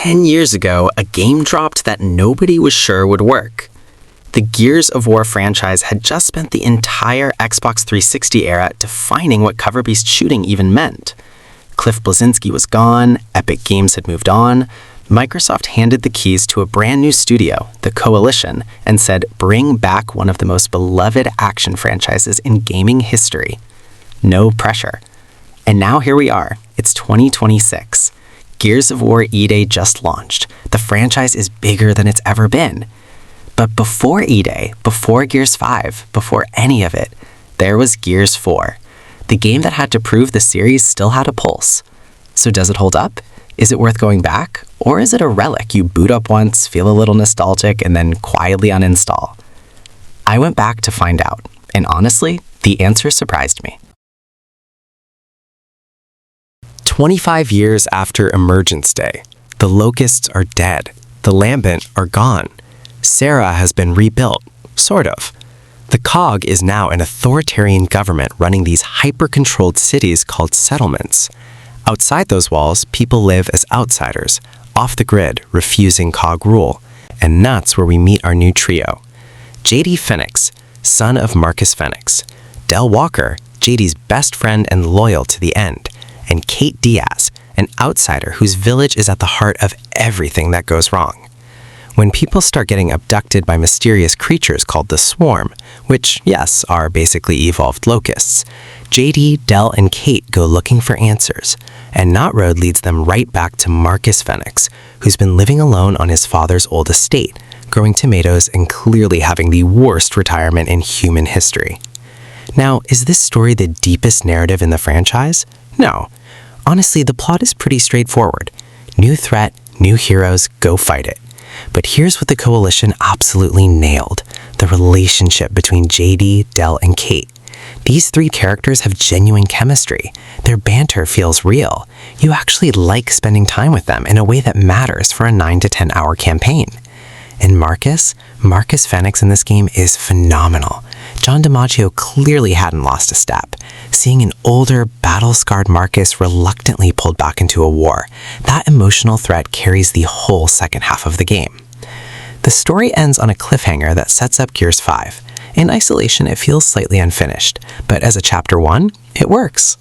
10 years ago, a game dropped that nobody was sure would work. The Gears of War franchise had just spent the entire Xbox 360 era defining what cover-based shooting even meant. Cliff Bleszinski was gone, Epic Games had moved on. Microsoft handed the keys to a brand new studio, the Coalition, and said, bring back one of the most beloved action franchises in gaming history. No pressure. And now here we are. It's 2026. Gears of War E-Day just launched. The franchise is bigger than it's ever been. But before E-Day, before Gears 5, before any of it, there was Gears 4. The game that had to prove the series still had a pulse. So does it hold up? Is it worth going back? Or is it a relic you boot up once, feel a little nostalgic, and then quietly uninstall? I went back to find out, and honestly, the answer surprised me. 25 years after Emergence Day, the Locusts are dead. The Lambent are gone. Sarah has been rebuilt, sort of. The COG is now an authoritarian government running these hyper-controlled cities called settlements. Outside those walls, people live as outsiders, off the grid, refusing COG rule. And that's where we meet our new trio. JD Fenix, son of Marcus Fenix. Del Walker, JD's best friend and loyal to the end. And Kate Diaz, an outsider whose village is at the heart of everything that goes wrong. When people start getting abducted by mysterious creatures called the Swarm, which, yes, are basically evolved locusts, JD, Del, and Kate go looking for answers, and Knot Road leads them right back to Marcus Fenix, who's been living alone on his father's old estate, growing tomatoes and clearly having the worst retirement in human history. Now, is this story the deepest narrative in the franchise? No. Honestly, the plot is pretty straightforward. New threat, new heroes, go fight it. But here's what the Coalition absolutely nailed: the relationship between JD, Del, and Kate. These three characters have genuine chemistry. Their banter feels real. You actually like spending time with them in a way that matters for a 9 to 10 hour campaign. And Marcus Fenix in this game is phenomenal. John DiMaggio clearly hadn't lost a step. Seeing an older, battle-scarred Marcus reluctantly pulled back into a war, that emotional threat carries the whole second half of the game. The story ends on a cliffhanger that sets up Gears 5. In isolation, it feels slightly unfinished, but as a Chapter 1, it works.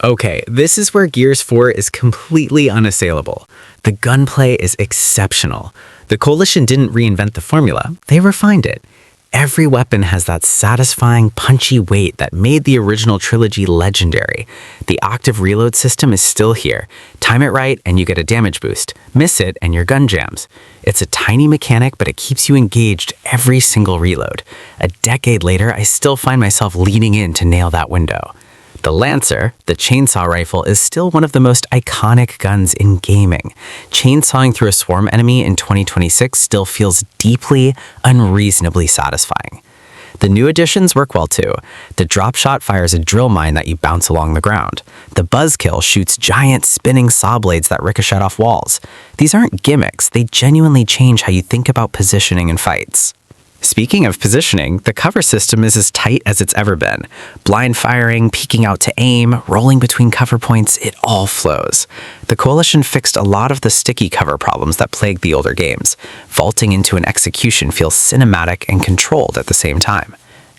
Okay, this is where Gears 4 is completely unassailable. The gunplay is exceptional. The Coalition didn't reinvent the formula, they refined it. Every weapon has that satisfying, punchy weight that made the original trilogy legendary. The octave reload system is still here. Time it right and you get a damage boost. Miss it and your gun jams. It's a tiny mechanic, but it keeps you engaged every single reload. A decade later, I still find myself leaning in to nail that window. The Lancer, the chainsaw rifle, is still one of the most iconic guns in gaming. Chainsawing through a swarm enemy in 2026 still feels deeply, unreasonably satisfying. The new additions work well too. The drop shot fires a drill mine that you bounce along the ground. The buzzkill shoots giant spinning saw blades that ricochet off walls. These aren't gimmicks, they genuinely change how you think about positioning in fights. Speaking of positioning, the cover system is as tight as it's ever been. Blind firing, peeking out to aim, rolling between cover points, it all flows. The Coalition fixed a lot of the sticky cover problems that plagued the older games. Vaulting into an execution feels cinematic and controlled at the same time.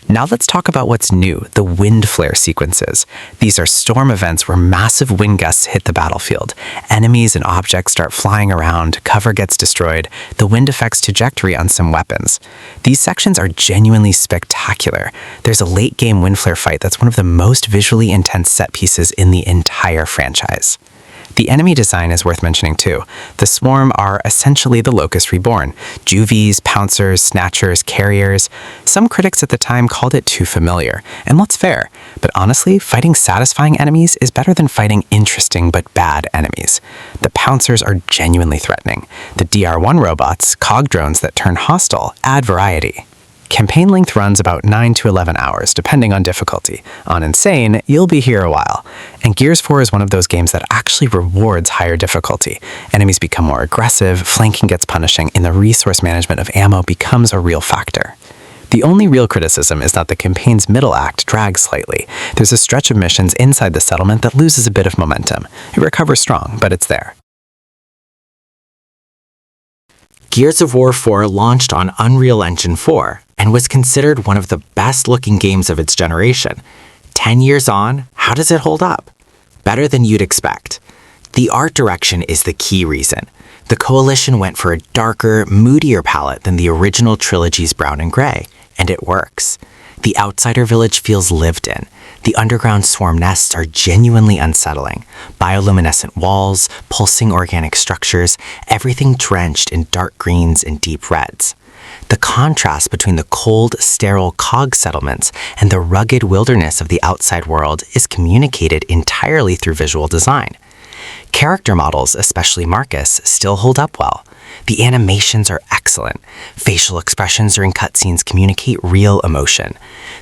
Now let's talk about what's new, the wind flare sequences. These are storm events where massive wind gusts hit the battlefield. Enemies and objects start flying around, cover gets destroyed, the wind affects trajectory on some weapons. These sections are genuinely spectacular. There's a late-game wind flare fight that's one of the most visually intense set pieces in the entire franchise. The enemy design is worth mentioning too. The Swarm are essentially the Locust Reborn. Juvies, Pouncers, Snatchers, Carriers. Some critics at the time called it too familiar, and that's fair. But honestly, fighting satisfying enemies is better than fighting interesting but bad enemies. The Pouncers are genuinely threatening. The DR1 robots, cog drones that turn hostile, add variety. Campaign length runs about 9 to 11 hours, depending on difficulty. On Insane, you'll be here a while. And Gears 4 is one of those games that actually rewards higher difficulty. Enemies become more aggressive, flanking gets punishing, and the resource management of ammo becomes a real factor. The only real criticism is that the campaign's middle act drags slightly. There's a stretch of missions inside the settlement that loses a bit of momentum. It recovers strong, but it's there. Gears of War 4 launched on Unreal Engine 4 and was considered one of the best-looking games of its generation. 10 years on, how does it hold up? Better than you'd expect. The art direction is the key reason. The Coalition went for a darker, moodier palette than the original trilogy's brown and gray, and it works. The outsider village feels lived in. The underground swarm nests are genuinely unsettling. Bioluminescent walls, pulsing organic structures, everything drenched in dark greens and deep reds. The contrast between the cold, sterile cog settlements and the rugged wilderness of the outside world is communicated entirely through visual design. Character models, especially Marcus, still hold up well. The animations are excellent. Facial expressions during cutscenes communicate real emotion.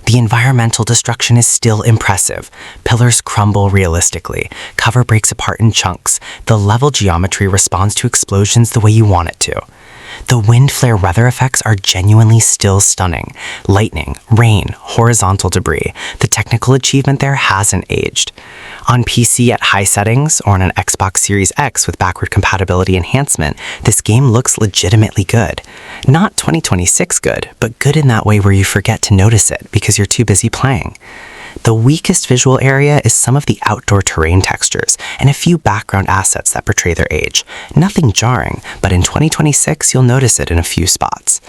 The environmental destruction is still impressive. Pillars crumble realistically. Cover breaks apart in chunks. The level geometry responds to explosions the way you want it to. The wind flare weather effects are genuinely still stunning. Lightning, rain, horizontal debris. The technical achievement there hasn't aged. On PC at high settings or on an Xbox Series X with backward compatibility enhancement, this game looks legitimately good. Not 2026 good, but good in that way where you forget to notice it because you're too busy playing. The weakest visual area is some of the outdoor terrain textures and a few background assets that portray their age. Nothing jarring, but in 2026 you'll notice it in a few spots.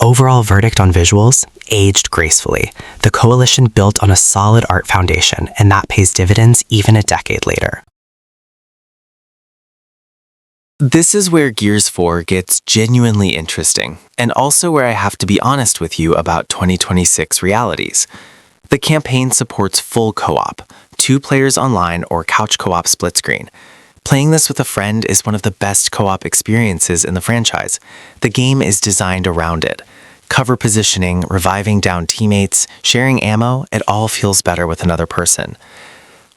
Overall verdict on visuals? Aged gracefully. The Coalition built on a solid art foundation, and that pays dividends even a decade later. This is where Gears 4 gets genuinely interesting, and also where I have to be honest with you about 2026 realities. The campaign supports full co-op, 2 players online or couch co-op split screen. Playing this with a friend is one of the best co-op experiences in the franchise. The game is designed around it. Cover positioning, reviving down teammates, sharing ammo, it all feels better with another person.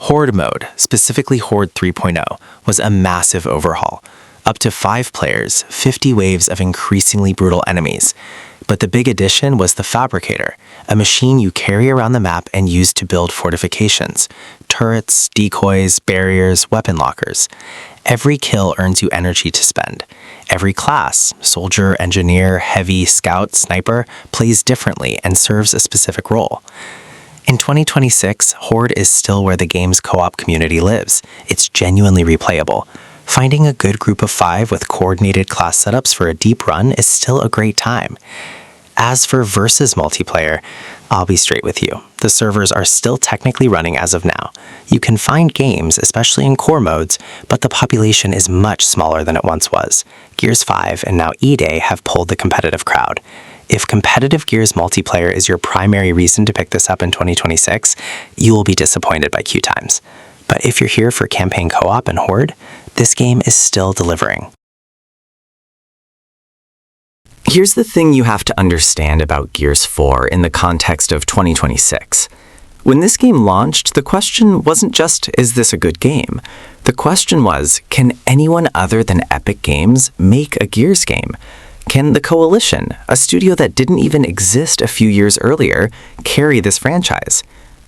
Horde mode, specifically Horde 3.0, was a massive overhaul. Up to 5 players, 50 waves of increasingly brutal enemies. But the big addition was the Fabricator, a machine you carry around the map and use to build fortifications, turrets, decoys, barriers, weapon lockers. Every kill earns you energy to spend. Every class, soldier, engineer, heavy, scout, sniper, plays differently and serves a specific role. In 2026, Horde is still where the game's co-op community lives. It's genuinely replayable. Finding a good group of 5 with coordinated class setups for a deep run is still a great time. As for versus multiplayer, I'll be straight with you. The servers are still technically running as of now. You can find games, especially in core modes, but the population is much smaller than it once was. Gears 5 and now E-Day have pulled the competitive crowd. If competitive Gears multiplayer is your primary reason to pick this up in 2026, you will be disappointed by queue times. But if you're here for campaign co-op and Horde, this game is still delivering. Here's the thing you have to understand about Gears 4 in the context of 2026. When this game launched, the question wasn't just, is this a good game? The question was, can anyone other than Epic Games make a Gears game? Can the Coalition, a studio that didn't even exist a few years earlier, carry this franchise?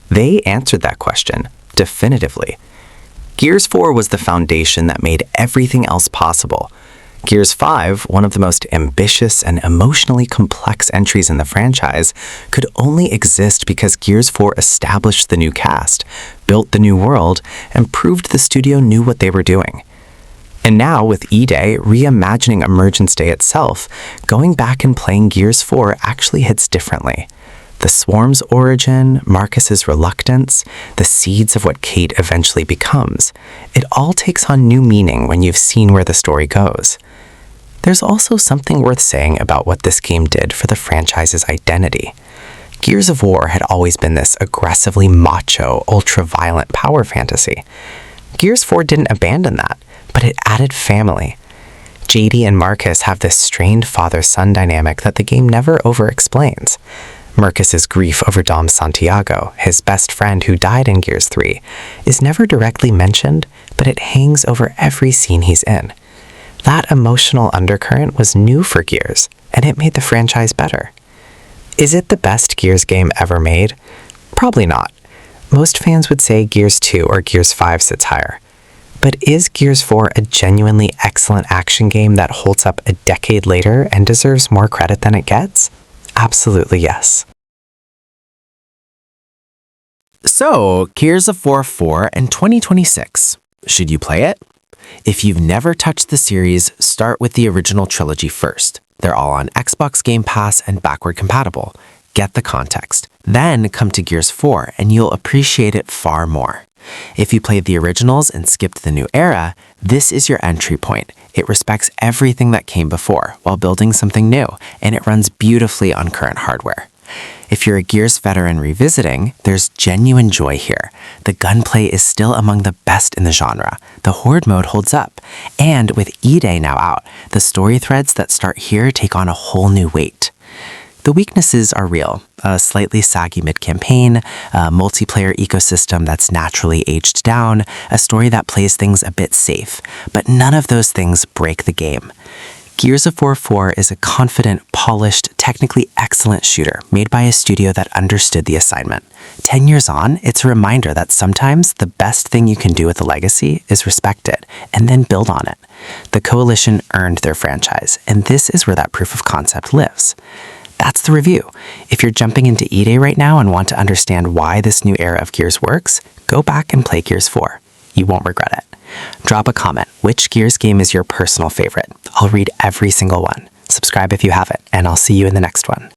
They answered that question, definitively. Gears 4 was the foundation that made everything else possible. Gears 5, one of the most ambitious and emotionally complex entries in the franchise, could only exist because Gears 4 established the new cast, built the new world, and proved the studio knew what they were doing. And now, with E-Day reimagining Emergence Day itself, going back and playing Gears 4 actually hits differently. The Swarm's origin, Marcus's reluctance, the seeds of what Kate eventually becomes, it all takes on new meaning when you've seen where the story goes. There's also something worth saying about what this game did for the franchise's identity. Gears of War had always been this aggressively macho, ultra-violent power fantasy. Gears 4 didn't abandon that, but it added family. JD and Marcus have this strained father-son dynamic that the game never over-explains. Marcus's grief over Dom Santiago, his best friend who died in Gears 3, is never directly mentioned, but it hangs over every scene he's in. That emotional undercurrent was new for Gears, and it made the franchise better. Is it the best Gears game ever made? Probably not. Most fans would say Gears 2 or Gears 5 sits higher. But is Gears 4 a genuinely excellent action game that holds up a decade later and deserves more credit than it gets? Absolutely yes. So, Gears of War 4 and 2026. Should you play it? If you've never touched the series, start with the original trilogy first. They're all on Xbox Game Pass and backward compatible. Get the context. Then come to Gears 4 and you'll appreciate it far more. If you played the originals and skipped the new era, this is your entry point. It respects everything that came before while building something new, and it runs beautifully on current hardware. If you're a Gears veteran revisiting, there's genuine joy here. The gunplay is still among the best in the genre. The Horde mode holds up. And with E-Day now out, the story threads that start here take on a whole new weight. The weaknesses are real. A slightly saggy mid-campaign, a multiplayer ecosystem that's naturally aged down, a story that plays things a bit safe. But none of those things break the game. Gears of War 4 is a confident, polished, technically excellent shooter made by a studio that understood the assignment. 10 years on, it's a reminder that sometimes the best thing you can do with a legacy is respect it and then build on it. The Coalition earned their franchise, and this is where that proof of concept lives. That's the review. If you're jumping into E-Day right now and want to understand why this new era of Gears works, go back and play Gears 4. You won't regret it. Drop a comment. Which Gears game is your personal favorite? I'll read every single one. Subscribe if you haven't, and I'll see you in the next one.